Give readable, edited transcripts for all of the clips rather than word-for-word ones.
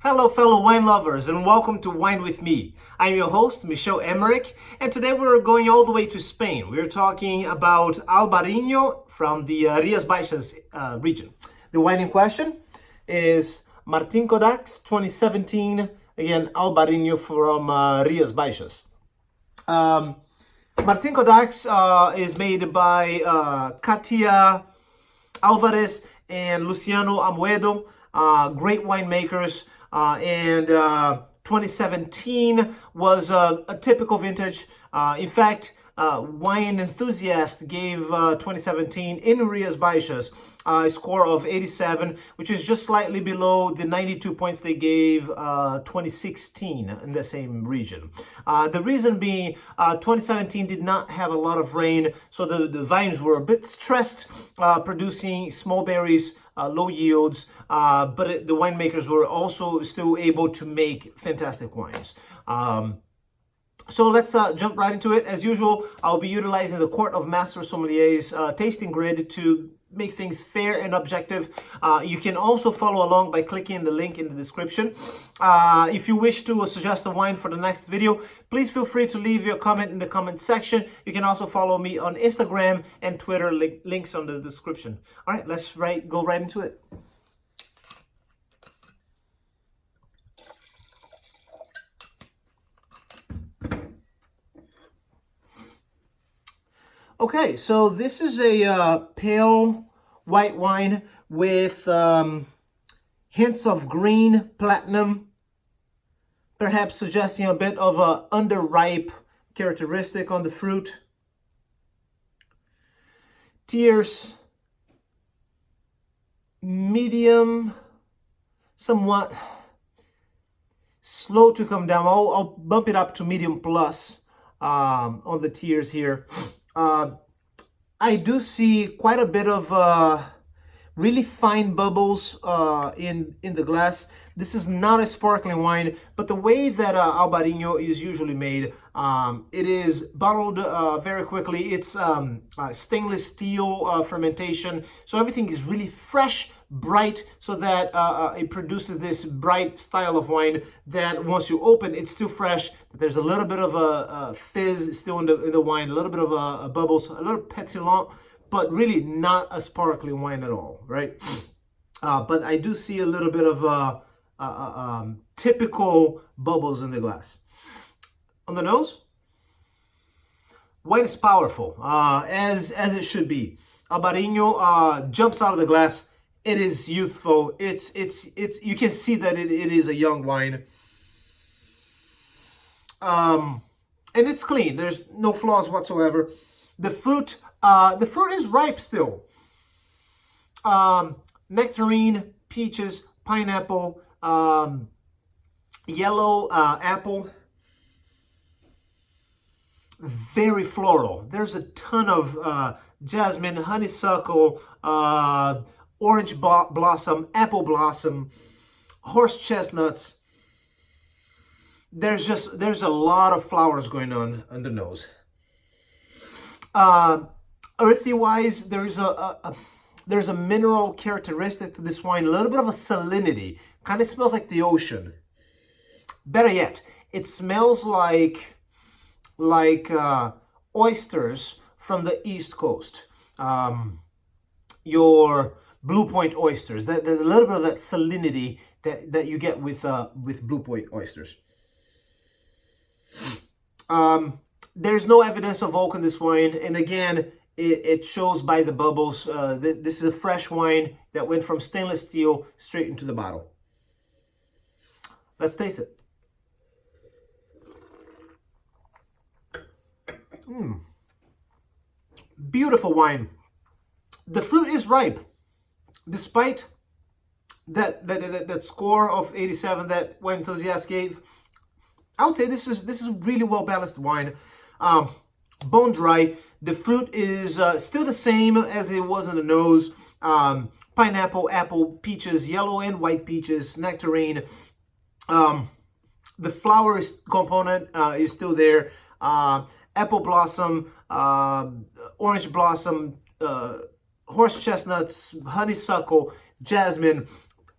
Hello fellow wine lovers and welcome to Wine With Me. I'm your host, Emerick, and today we're going all the way to Spain. We're talking about Albariño from the Rias Baixas region. The wine in question is Martin Codax 2017, again Albariño from Rias Baixas. Martin Codax is made by Katia Alvarez and Luciano Amoedo, great winemakers. And 2017 was a typical vintage. In fact, Wine Enthusiast gave 2017 in Rias Baixas a score of 87, which is just slightly below the 92 points they gave 2016 in the same region. The reason being 2017 did not have a lot of rain, so the vines were a bit stressed, producing small berries, low yields, but the winemakers were also still able to make fantastic wines. So let's jump right into it. As usual, I'll be utilizing the Court of Masters Sommelier's tasting grid to make things fair and objective. You can also follow along by clicking the link in the description. If you wish to suggest a wine for the next video, please feel free to leave your comment in the comment section. You can also follow me on Instagram and Twitter, links on the description. All right, let's go right into it. Okay, so this is a pale white wine with hints of green platinum, perhaps suggesting a bit of a underripe characteristic on the fruit. Tears, medium, somewhat slow to come down. I'll bump it up to medium plus on the tears here. I do see quite a bit of really fine bubbles in the glass. This is not a sparkling wine, but the way that Albariño is usually made, it is bottled very quickly. It's stainless steel fermentation, so everything is really fresh, bright, so that it produces this bright style of wine that once you open, it's still fresh. There's a little bit of a fizz still in the wine, a little bit of bubbles, a little pétillant, but really not a sparkling wine at all, right? But I do see a little bit of typical bubbles in the glass. On the nose, wine is powerful, as it should be. Albariño jumps out of the glass. It is youthful. It's you can see that it is a young wine. And it's clean. There's no flaws whatsoever. The fruit is ripe still. Nectarine, peaches, pineapple, yellow apple. Very floral. There's a ton of jasmine, honeysuckle, orange blossom, apple blossom, horse chestnuts. There's a lot of flowers going on the nose. Earthy wise, there's a mineral characteristic to this wine, a little bit of a salinity. Kind of smells like the ocean. Better yet, it smells like oysters from the East Coast. Your Blue Point oysters, a little bit of that salinity that you get with Blue Point oysters. There's no evidence of oak in this wine, and again, it shows by the bubbles. This is a fresh wine that went from stainless steel straight into the bottle. Let's taste it. Beautiful wine. The fruit is ripe. Despite that score of 87 that Wine Enthusiast gave, I would say this is really well balanced wine. Bone dry. The fruit is still the same as it was in the nose. Pineapple, apple, peaches, yellow and white peaches, nectarine. The flower component is still there. Apple blossom, orange blossom, horse chestnuts, honeysuckle, jasmine,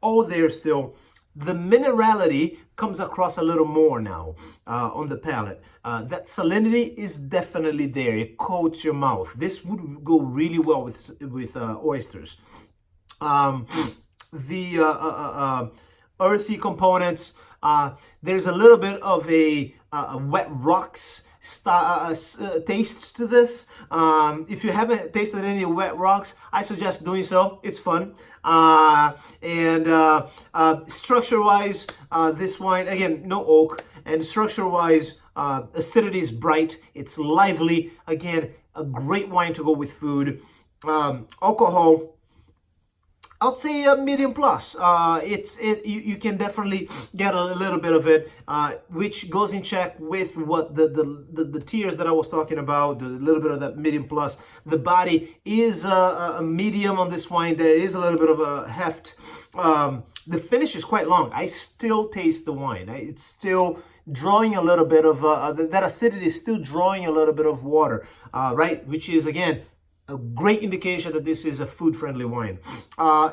all there still. the minerality comes across a little more now on the palate. That salinity is definitely there. It coats your mouth. This would go really well with oysters. The earthy components. There's a little bit of a wet rocks taste to this. If you haven't tasted any wet rocks, I suggest doing so. It's fun. Structure-wise, this wine, again, no oak. And structure-wise, acidity is bright. It's lively. Again, a great wine to go with food. Alcohol, I'd say a medium plus. You can definitely get a little bit of it, which goes in check with what the tiers that I was talking about. A little bit of that medium plus. The body is a medium on this wine. There is a little bit of a heft. The finish is quite long. I still taste the wine. It's still drawing a little bit of that acidity is still drawing a little bit of water, right? Which is again a great indication that this is a food-friendly wine.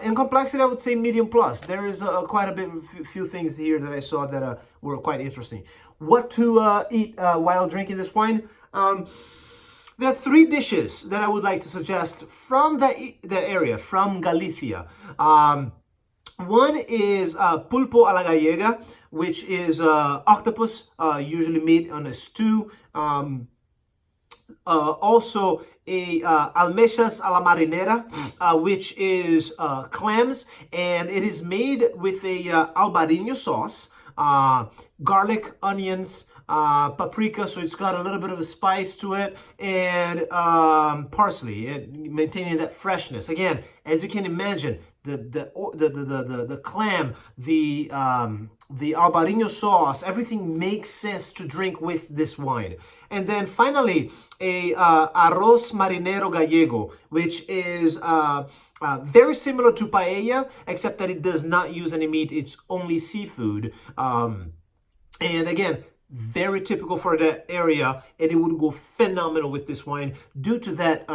In complexity, I would say medium plus. There is quite a few things here that I saw that were quite interesting. What to eat while drinking this wine? There are 3 dishes that I would like to suggest from the area, from Galicia. One is pulpo a la gallega, which is octopus, usually made on a stew. Also almechas a la marinera, which is clams, and it is made with a albariño sauce, garlic, onions, paprika, so it's got a little bit of a spice to it, and parsley, maintaining that freshness. Again, as you can imagine, the clam, the albariño sauce, everything makes sense to drink with this wine. And then finally, a arroz marinero gallego, which is very similar to paella, except that it does not use any meat. It's only seafood. And again, very typical for that area, and it would go phenomenal with this wine due to that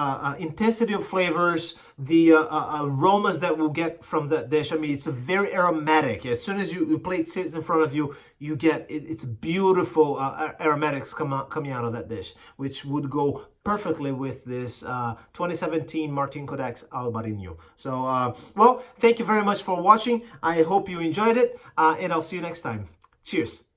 intensity of flavors, the aromas that we'll get from that dish. I mean, it's a very aromatic. As soon as your plate sits in front of you, you get it's beautiful aromatics coming out of that dish, which would go perfectly with this 2017 Martin Codax Albariño. So, well, thank you very much for watching. I hope you enjoyed it, and I'll see you next time. Cheers.